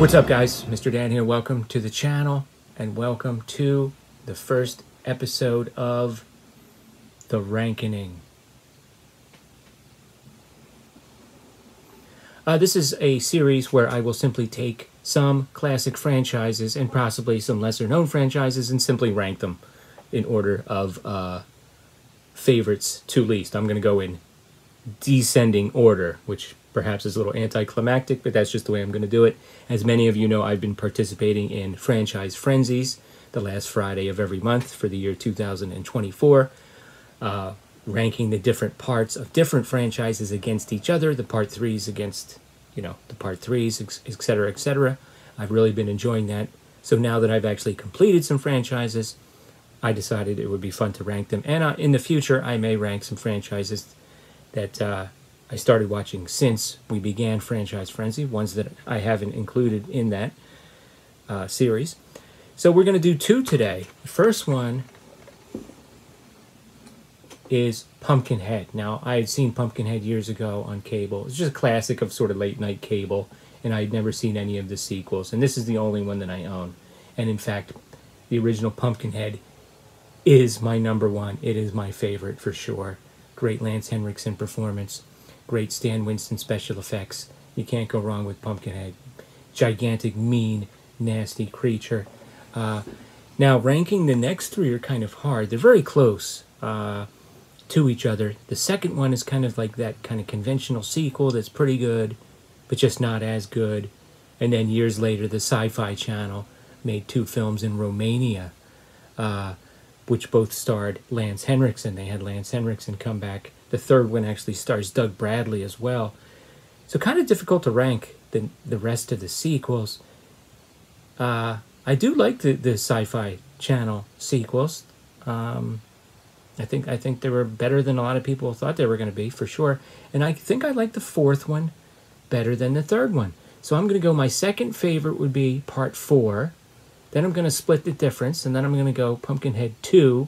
What's up, guys? Mr. Dan here. Welcome to the channel and welcome to the first episode of The Rankening. This is a series where I will simply take some classic franchises and possibly some lesser known franchises and simply rank them in order of favorites to least. I'm going to go in descending order, which perhaps is a little anticlimactic, but that's just the way I'm going to do it. As many of you know, I've been participating in Franchise Frenzies the last Friday of every month for the year 2024, ranking the different parts of different franchises against each other, the part threes against, the part threes, etc., etc. I've really been enjoying that. So now that I've actually completed some franchises, I decided it would be fun to rank them. And in the future, I may rank some franchises that I started watching since we began Franchise Frenzy, ones that I haven't included in that series. So we're going to do two today. The first one is Pumpkinhead. Now, I had seen Pumpkinhead years ago on cable. It's just a classic of sort of late-night cable, and I'd never seen any of the sequels. And this is the only one that I own. And in fact, the original Pumpkinhead is my number one. It is my favorite for sure. Great Lance Henriksen performance. Great Stan Winston special effects. You can't go wrong with Pumpkinhead. Gigantic, mean, nasty creature. Now, ranking the next three are kind of hard. They're very close to each other. The second one is kind of like that kind of conventional sequel that's pretty good, but just not as good. And then years later, the Sci-Fi Channel made two films in Romania, which both starred Lance Henriksen. They had Lance Henriksen come back. The third one actually stars Doug Bradley as well. So kind of difficult to rank the rest of the sequels. I do like the Sci-Fi Channel sequels. I think they were better than a lot of people thought they were going to be, for sure. And I think I like the fourth one better than the third one. So I'm going to go, my second favorite would be Part 4. Then I'm going to split the difference, and then I'm going to go Pumpkinhead 2,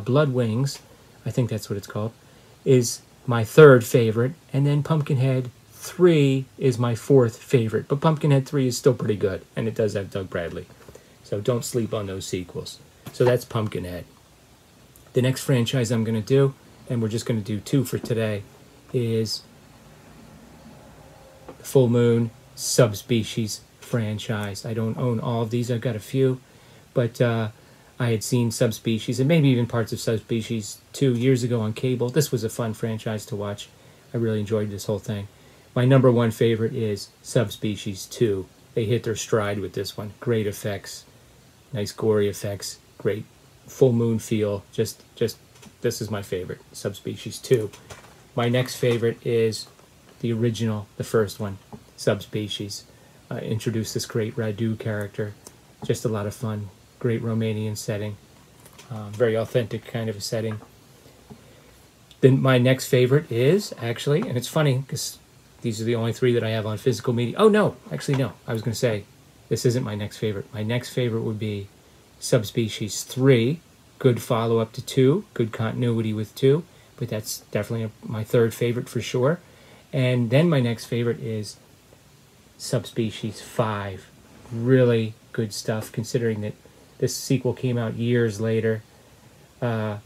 Blood Wings, I think that's what it's called, is my third favorite, and then Pumpkinhead 3 is my fourth favorite. But Pumpkinhead 3 is still pretty good, and it does have Doug Bradley. So don't sleep on those sequels. So that's Pumpkinhead. The next franchise I'm going to do, and we're just going to do two for today, is Full Moon Subspecies Franchise. I don't own all of these. I've got a few, but I had seen Subspecies and maybe even parts of Subspecies 2 years ago on cable. This was a fun franchise to watch. I really enjoyed this whole thing. My number one favorite is Subspecies 2. They hit their stride with this one. Great effects, nice gory effects, great full moon feel. Just this is my favorite, Subspecies 2. My next favorite is the original, the first one, Subspecies. Introduced this great Radu character. Just a lot of fun. Great Romanian setting. Very authentic kind of a setting. Then my next favorite is, actually, and it's funny because these are the only three that I have on physical media. Oh, no. Actually, no. I was going to say, this isn't my next favorite. My next favorite would be Subspecies 3. Good follow-up to 2. Good continuity with 2. But that's definitely my third favorite for sure. And then my next favorite is Subspecies 5. Really good stuff, considering that this sequel came out years later. Yeah,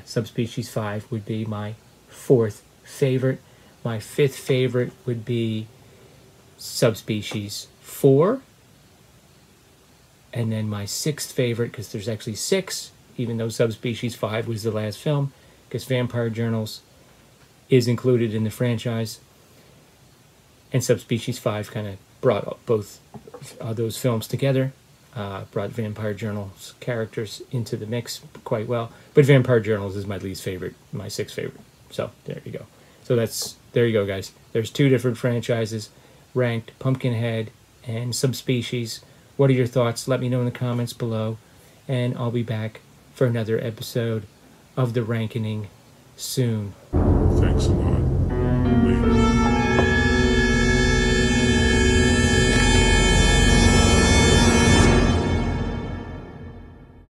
Subspecies 5 would be my fourth favorite. My fifth favorite would be Subspecies 4. And then my sixth favorite, because there's actually 6, even though Subspecies 5 was the last film, because Vampire Journals is included in the franchise. And Subspecies 5 kind of brought both those films together, brought Vampire Journals characters into the mix quite well. But Vampire Journals is my least favorite, my sixth favorite. So there you go. So there you go, guys. There's two different franchises ranked, Pumpkinhead and Subspecies. What are your thoughts? Let me know in the comments below. And I'll be back for another episode of The Rankening soon. Thanks a lot.